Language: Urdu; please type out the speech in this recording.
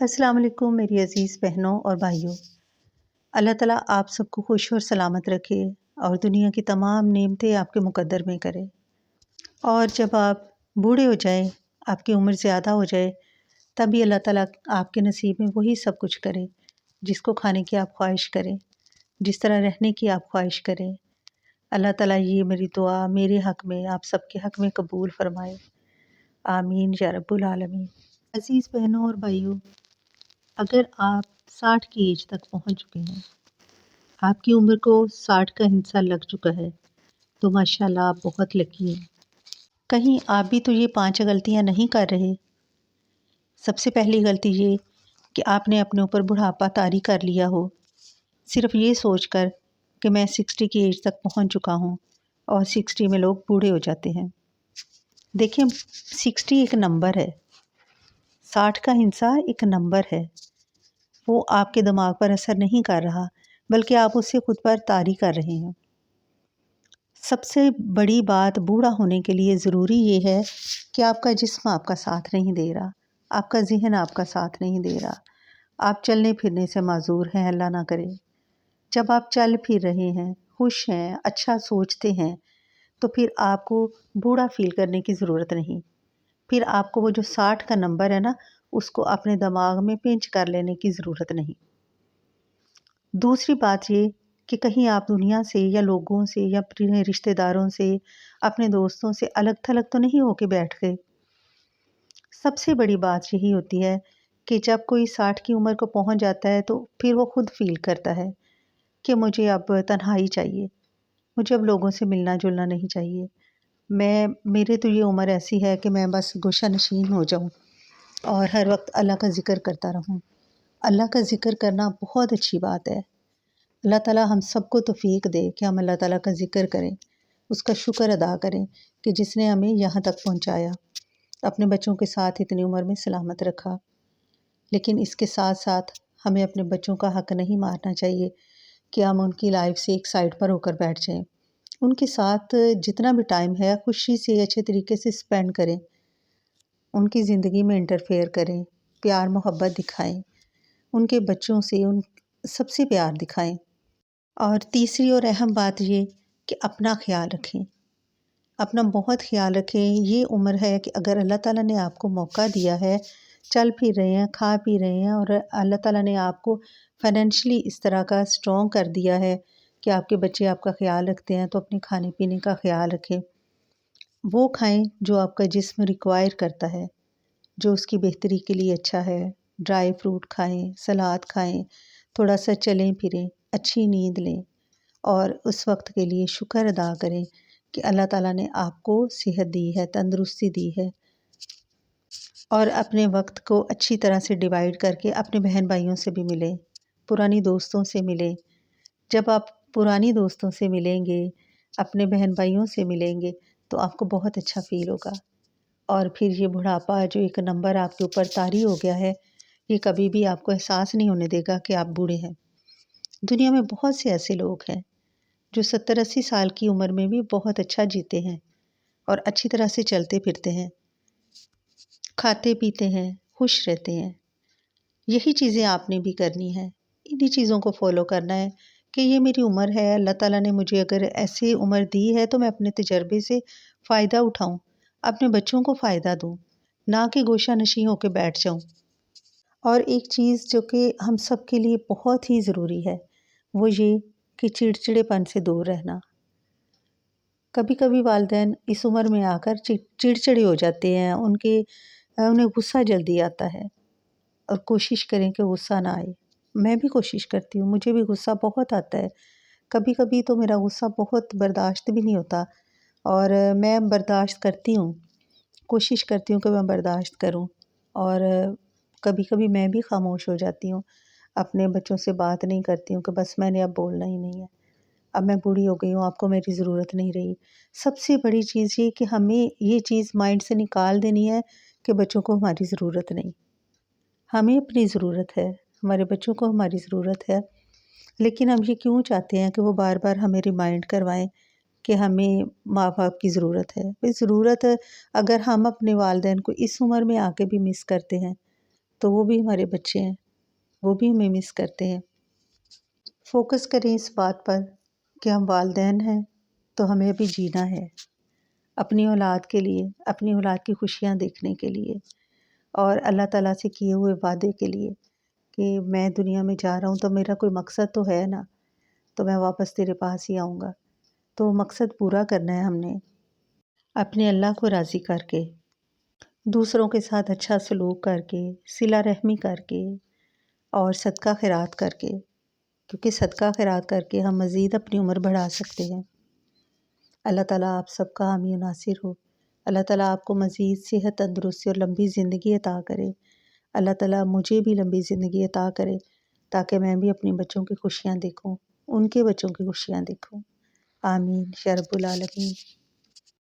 السلام علیکم میری عزیز بہنوں اور بھائیوں۔ اللہ تعالیٰ آپ سب کو خوش اور سلامت رکھے اور دنیا کی تمام نعمتیں آپ کے مقدر میں کرے۔ اور جب آپ بوڑھے ہو جائیں، آپ کی عمر زیادہ ہو جائے، تب بھی اللہ تعالیٰ آپ کے نصیب میں وہی سب کچھ کرے جس کو کھانے کی آپ خواہش کریں، جس طرح رہنے کی آپ خواہش کریں۔ اللہ تعالیٰ یہ میری دعا میرے حق میں، آپ سب کے حق میں قبول فرمائے، آمین یا رب العالمین۔ عزیز بہنوں اور بھائیوں، اگر آپ 60 کی ایج تک پہنچ چکے ہیں، آپ کی عمر کو 60 کا حصہ لگ چکا ہے، تو ماشاءاللہ آپ بہت لکی ہیں۔ کہیں آپ بھی تو یہ 5 غلطیاں نہیں کر رہے۔ سب سے پہلی غلطی یہ کہ آپ نے اپنے اوپر بڑھاپا طاری کر لیا ہو، صرف یہ سوچ کر کہ میں 60 کی ایج تک پہنچ چکا ہوں، اور 60 میں لوگ بوڑھے ہو جاتے ہیں۔ دیکھیں، 60 ایک نمبر ہے، 60 کا حصہ ایک نمبر ہے، وہ آپ کے دماغ پر اثر نہیں کر رہا، بلکہ آپ اس سے خود پر طاری کر رہے ہیں۔ سب سے بڑی بات بوڑھا ہونے کے لیے ضروری یہ ہے کہ آپ کا جسم آپ کا ساتھ نہیں دے رہا، آپ کا ذہن آپ کا ساتھ نہیں دے رہا، آپ چلنے پھرنے سے معذور ہیں، اللہ نہ کرے۔ جب آپ چل پھر رہے ہیں، خوش ہیں، اچھا سوچتے ہیں، تو پھر آپ کو بوڑھا فیل کرنے کی ضرورت نہیں۔ پھر آپ کو وہ جو 60 کا نمبر ہے نا، اس کو اپنے دماغ میں پنچ کر لینے کی ضرورت نہیں۔ دوسری بات یہ کہ کہیں آپ دنیا سے یا لوگوں سے یا اپنے رشتہ داروں سے، اپنے دوستوں سے الگ تھلگ تو نہیں ہو کے بیٹھ گئے۔ سب سے بڑی بات یہی ہوتی ہے کہ جب کوئی 60 کی عمر کو پہنچ جاتا ہے تو پھر وہ خود فیل کرتا ہے کہ مجھے اب تنہائی چاہیے، مجھے اب لوگوں سے ملنا جلنا نہیں چاہیے، میرے تو یہ عمر ایسی ہے کہ میں بس گوشہ نشین ہو جاؤں اور ہر وقت اللہ کا ذکر کرتا رہوں۔ اللہ کا ذکر کرنا بہت اچھی بات ہے۔ اللہ تعالیٰ ہم سب کو توفیق دے کہ ہم اللہ تعالیٰ کا ذکر کریں، اس کا شکر ادا کریں کہ جس نے ہمیں یہاں تک پہنچایا، اپنے بچوں کے ساتھ اتنی عمر میں سلامت رکھا۔ لیکن اس کے ساتھ ساتھ ہمیں اپنے بچوں کا حق نہیں مارنا چاہیے کہ ہم ان کی لائف سے ایک سائڈ پر ہو کر بیٹھ جائیں۔ ان کے ساتھ جتنا بھی ٹائم ہے خوشی سے اچھے طریقے سے سپینڈ کریں، ان کی زندگی میں انٹرفیئر کریں، پیار محبت دکھائیں، ان کے بچوں سے سب سے پیار دکھائیں۔ اور تیسری اور اہم بات یہ کہ اپنا خیال رکھیں، اپنا بہت خیال رکھیں۔ یہ عمر ہے کہ اگر اللہ تعالیٰ نے آپ کو موقع دیا ہے، چل پھر رہے ہیں، کھا پی رہے ہیں، اور اللہ تعالیٰ نے آپ کو فائنینشلی اس طرح کا اسٹرانگ کر دیا ہے کہ آپ کے بچے آپ کا خیال رکھتے ہیں، تو اپنے کھانے پینے کا خیال رکھیں۔ وہ کھائیں جو آپ کا جسم ریکوائر کرتا ہے، جو اس کی بہتری کے لیے اچھا ہے۔ ڈرائی فروٹ کھائیں، سلاد کھائیں، تھوڑا سا چلیں پھریں، اچھی نیند لیں، اور اس وقت کے لیے شکر ادا کریں کہ اللہ تعالیٰ نے آپ کو صحت دی ہے، تندرستی دی ہے۔ اور اپنے وقت کو اچھی طرح سے ڈیوائیڈ کر کے اپنے بہن بھائیوں سے بھی ملیں، پرانی دوستوں سے ملیں۔ جب آپ پرانی دوستوں سے ملیں گے، اپنے بہن بھائیوں سے ملیں گے، تو آپ کو بہت اچھا فیل ہوگا۔ اور پھر یہ بڑھاپا جو ایک نمبر آپ کے اوپر طاری ہو گیا ہے، یہ کبھی بھی آپ کو احساس نہیں ہونے دے گا کہ آپ بوڑھے ہیں۔ دنیا میں بہت سے ایسے لوگ ہیں جو 70-80 سال کی عمر میں بھی بہت اچھا جیتے ہیں اور اچھی طرح سے چلتے پھرتے ہیں، کھاتے پیتے ہیں، خوش رہتے ہیں۔ یہی چیزیں آپ نے بھی کرنی ہیں، انہی چیزوں کو فالو کرنا ہے کہ یہ میری عمر ہے، اللہ تعالیٰ نے مجھے اگر ایسی عمر دی ہے تو میں اپنے تجربے سے فائدہ اٹھاؤں، اپنے بچوں کو فائدہ دوں، نہ کہ گوشہ نشیں ہو کے بیٹھ جاؤں۔ اور ایک چیز جو کہ ہم سب کے لیے بہت ہی ضروری ہے، وہ یہ کہ چڑچڑے پن سے دور رہنا۔ کبھی کبھی والدین اس عمر میں آ کر چڑچڑے ہو جاتے ہیں، انہیں غصہ جلدی آتا ہے، اور کوشش کریں کہ غصہ نہ آئے۔ میں بھی کوشش کرتی ہوں، مجھے بھی غصہ بہت آتا ہے، کبھی کبھی تو میرا غصہ بہت برداشت بھی نہیں ہوتا، اور میں برداشت کرتی ہوں، کوشش کرتی ہوں کہ میں برداشت کروں، اور کبھی کبھی میں بھی خاموش ہو جاتی ہوں، اپنے بچوں سے بات نہیں کرتی ہوں کہ بس میں نے اب بولنا ہی نہیں ہے، اب میں بوڑھی ہو گئی ہوں، آپ کو میری ضرورت نہیں رہی۔ سب سے بڑی چیز یہ کہ ہمیں یہ چیز مائنڈ سے نکال دینی ہے کہ بچوں کو ہماری ضرورت نہیں، ہمیں اپنی ضرورت ہے، ہمارے بچوں کو ہماری ضرورت ہے۔ لیکن ہم یہ کیوں چاہتے ہیں کہ وہ بار بار ہمیں ریمائنڈ کروائیں کہ ہمیں ماں باپ کی ضرورت ہے؟ ضرورت اگر ہم اپنے والدین کو اس عمر میں آ کے بھی مس کرتے ہیں تو وہ بھی ہمارے بچے ہیں، وہ بھی ہمیں مس کرتے ہیں۔ فوکس کریں اس بات پر کہ ہم والدین ہیں تو ہمیں ابھی جینا ہے، اپنی اولاد کے لیے، اپنی اولاد کی خوشیاں دیکھنے کے لیے، اور اللہ تعالیٰ سے کیے ہوئے وعدے کے لیے کہ میں دنیا میں جا رہا ہوں تو میرا کوئی مقصد تو ہے نا، تو میں واپس تیرے پاس ہی آؤں گا۔ تو مقصد پورا کرنا ہے ہم نے، اپنے اللہ کو راضی کر کے، دوسروں کے ساتھ اچھا سلوک کر کے، صلہ رحمی کر کے، اور صدقہ خیرات کر کے، کیونکہ صدقہ خیرات کر کے ہم مزید اپنی عمر بڑھا سکتے ہیں۔ اللہ تعالیٰ آپ سب کا حامی و ناصر ہو۔ اللہ تعالیٰ آپ کو مزید صحت، تندرستی اور لمبی زندگی عطا کرے۔ اللہ تعالیٰ مجھے بھی لمبی زندگی عطا کرے تاکہ میں بھی اپنے بچوں کی خوشیاں دیکھوں، ان کے بچوں کی خوشیاں دیکھوں۔ آمین یا رب العالمین۔